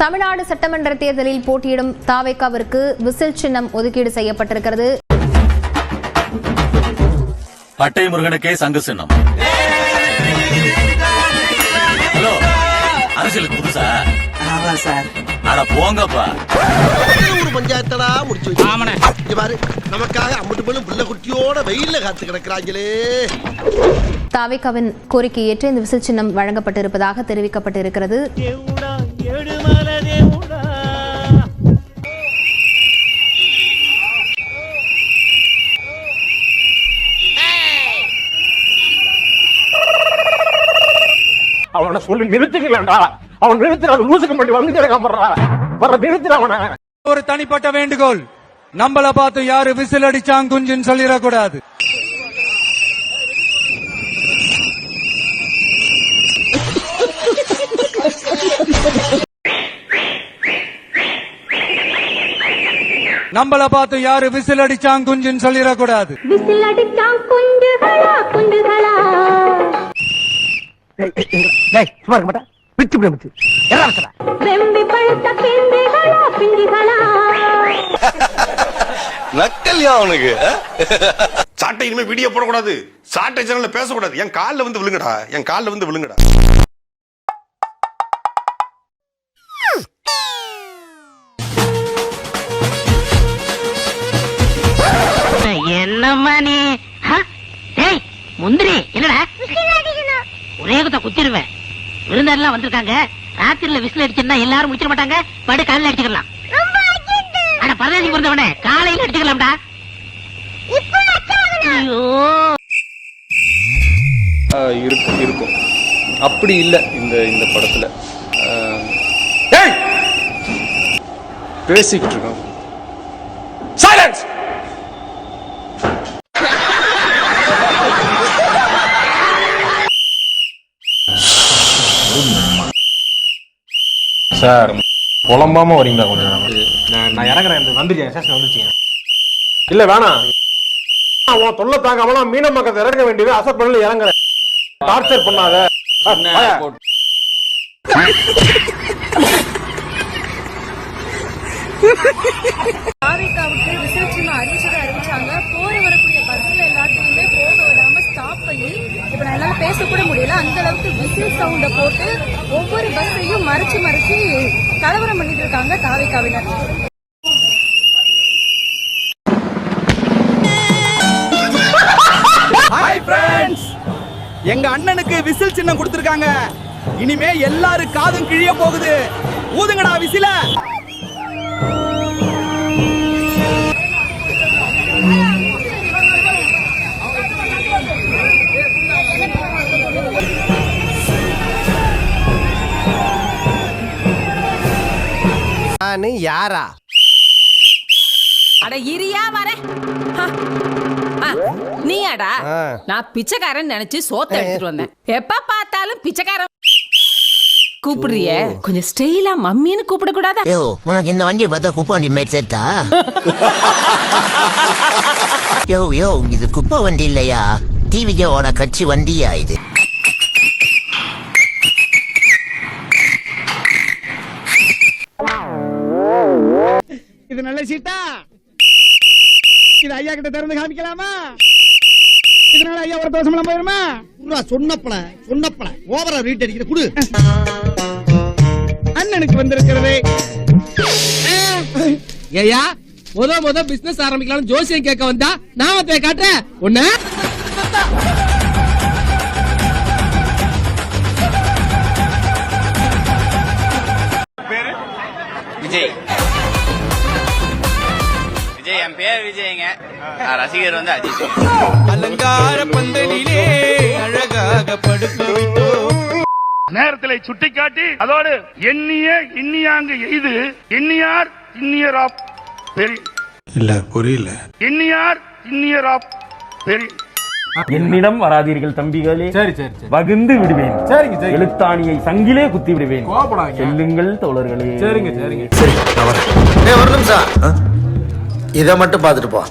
தமிழ்நாடு சட்டமன்ற தேர்தலில் போட்டியிடும் தாவேகாவிற்கு விசில் சின்னம் ஒதுக்கீடு செய்யப்பட்டிருக்கிறது. பட்டை முருகனுக்கே சங்கு சின்னம். ஹலோ, அரசியலுக்கு புதுசா? ஆமா சார். அட போங்கப்பா. ஒரு பஞ்சாயத்தடா முடிச்சு வச்சு பாரு, நமக்காக அம்பட்டு போலும் புள்ள குட்டியோட வெயில்ல காத்து கிடக்குறாங்களே. தாவேகாவின் கோரிக்கை ஏற்று இந்த விசில் சின்னம் வழங்கப்பட்டிருப்பதாக தெரிவிக்கப்பட்டிருக்கிறது. அவனை சொல்லி நிறுத்துக்கலடா. அவன் நிறுத்துற லூசுக்கு மட்டும் வந்து நிறுத்துற அவனை. ஒரு தனிப்பட்ட வேண்டுகோள், நம்மள பார்த்து யாரு விசில் அடிச்சாங்க குஞ்சுன்னு சொல்லிடக்கூடாது. நம்மள பார்த்து யாரு விசில் அடிச்சாங்க குஞ்சுன்னு சொல்லிடக்கூடாது. விசில் அடிச்சாங்க குஞ்சுகளா குஞ்சுகளா. சும்மா இருக்க மாட்டா, பிச்சு பிடிச்சு வெம்பி பழுத்த பிஞ்சுகளா பிஞ்சுகளா. நக்கல்யா அவனுக்கு. சாட்டை இனிமே வீடியோ போடக்கூடாது, சாட்டை சேனல்ல பேசக்கூடாது. என் காலில் வந்து விழுங்கடா, என் காலில் வந்து விழுங்கடா. என்னம்மா நீ முந்திரி என்னடா ஒரே குத்த குத்திருவேன். விருந்தாரெல்லாம் வந்திருக்காங்க. ராத்திரில விசில் அடிச்சா எல்லாரும் முடிச்சிட மாட்டாங்க. படு காலையில அடிச்சுக்கலாம். ஆனா பரதேசி பிறந்தவனே காலையில அடிச்சுக்கலாம்டா. இருக்கும் அப்படி இல்ல இந்த படத்துல. பேசிக்கிட்டு இருக்கோம். சைலன்ஸ். சார் புலம்பாம வரீங்களா கொஞ்சம்? நான் இறங்குறேன். வந்துருச்சேன், ஸ்டேஷன் வந்துருச்சீங்க. இல்ல வேணாம், அவன் தொல்லை தாங்காமலாம் மீன மக்கள் இறங்க வேண்டியது அசட் பண்ணல. இறங்குறேன், டார்ச்சர் பண்ணாத. தாவேகாவுக்கு விசில் சின்னம் அறிவிச்சாங்க. போற வரக்கூடிய பஸ்ல எல்லாத்தையுமே போக விடாம ஸ்டாப் பண்ணி, இப்ப நான் என்னால பேசக்கூட முடியல. அந்த அளவுக்கு விசில் சவுண்ட போட்டு ஒவ்வொரு பஸ்ஸையும் மறைச்சு கலவரம் பண்ணிட்டு இருக்காங்க தாவேகாவினர். ஹாய் ஃப்ரெண்ட்ஸ், எங்க அண்ணனுக்கு விசில் சின்னம் கொடுத்திருக்காங்க. இனிமே எல்லாரும் காதும் கிழிய போகுது. ஊதுங்கடா விசில. நானு யாரா? அட இரியா வர. நீயாடா? நான் பிச்சைக்காரன் நினைச்சு சோத்த எடுத்துட்டு வந்தேன். எப்ப பார்த்தாலும் பிச்சைக்காரன் கூப்பிடுறிய, கொஞ்சம் ஸ்டைலா மம்மின்னு கூப்பிட கூடாதா? உனக்கு இந்த வண்டியை பார்த்தா குப்பை வண்டி மாதிரி சேர்த்தா? யோ இது குப்பை வண்டி இல்லையா, டிவிக்கோட கட்சி வண்டியா இது? இது நல்ல சீட்டா? இது ஐயா கிட்ட திறந்து காமிக்கலாமா? இதனால ஐயா ஒரு தோசமெல்லாம் போயிருமா? சொன்னப்பல ஓவரா ரீட் அடிக்கிற குடு. அண்ணனுக்கு வந்திருக்கிறதே. ஏயா முத பிசினஸ் ஆரம்பிக்கலாம் ஜோசியம் கேட்க வந்தா நாமத்தை காட்டுறேன் ஒண்ணு. விஜய். என் பேர் விஜய்ங்க. ரசிகர் வந்து அஜித். அலங்கார பந்தலிலே அழகாக படுத்து நேரத்திலே சுட்டிக்காட்டி அதோடு எண்ணியாங்க எய்து எண்ணியார் இன்னியர் ஆப் பெரிய இல்ல புரியல. எண்ணியார் இன்னியர் ஆப் பெரிய. என்னிடம் வராதீர்கள் தம்பிகளே. சரி சரி, வகுந்து விடுவேன். சரிங்க, எழுத்தாணியை சங்கிலே குத்தி விடுவேன். செல்லுங்கள் தோழர்களே. சரிங்க சரிங்க. ஒரு நிமிஷம், இதை மட்டும் பார்த்துட்டு போ.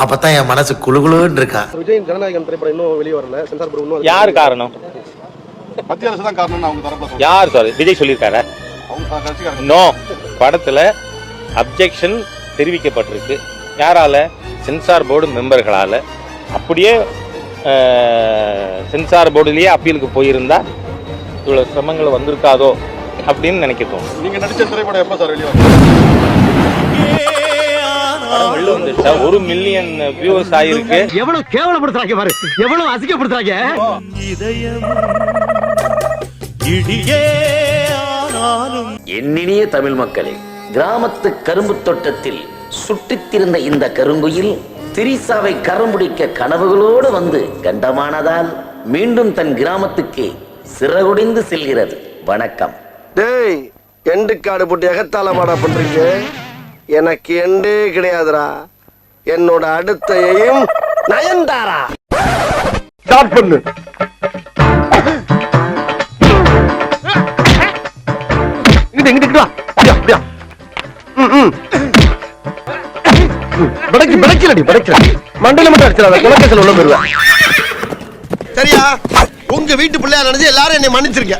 அப்பதான் என் மனசு குளுகுளுன்னு இருக்கா. விஜய் ஜனநாயகம் திரைப்படம் இன்னும் வெளியே வரல. சென்சார் போர்டு யார் காரணம்? மத்திய அரசு தான் காரணம். அவங்க தரப்பு யார் சார்? விஜய் சொல்லியிருக்காரு. அவங்க நோ, படத்துல அப்ஜெக்ஷன் தெரிவிக்கப்பட்டிருக்கு. யாரால? சென்சார் போர்டு மெம்பர்களால. அப்படியே சென்சார் போர்டுலயே அப்பீலுக்கு போயிருந்தா இவ்வளவு சிரமங்கள் வந்திருக்காதோ அப்படின்னு நினைக்கிறோம். நீங்க நடிச்ச திரைப்படம் எப்ப சார் வெளியே வெளில வந்துச்சா? 1 மில்லியன் வியூஸ் ஆயிருக்கு. எவ்வளவு கேவலப்படுத்துறாங்க பாரு, எவ்வளவு அசிங்கப்படுத்துறாங்க. என்னினிய தமிழ் மக்களே, கிராமத்து கரும்பு தோட்டத்தில் சுட்டித்திருந்த இந்த கருங்குயில் திரிசாவை கரமுடிக்க கனவுகளோடு வந்து கண்டமானதால் மீண்டும் தன் கிராமத்துக்கு சிறகுடிந்து செல்கிறது. வணக்கம். டேய், எண்டு காடு போட்டு எகத்தால மாடா பண்றீங்க. எனக்கு எண்டே கிடையாதுடா. என்னோட அடுத்த எய்ம் நயன்தாரா. ஸ்டார்ட் பண்ணு. இங்கிட்டு வா. அப்படியா? படைக்கலடி. மண்டல மட்டும் அடிச்சிடாத, குலக்கேசல் உள்ள போயிருவேன். சரியா? உங்க வீட்டு பிள்ளையா நினைச்சு எல்லாரும் என்னை மன்னிச்சிருக்க.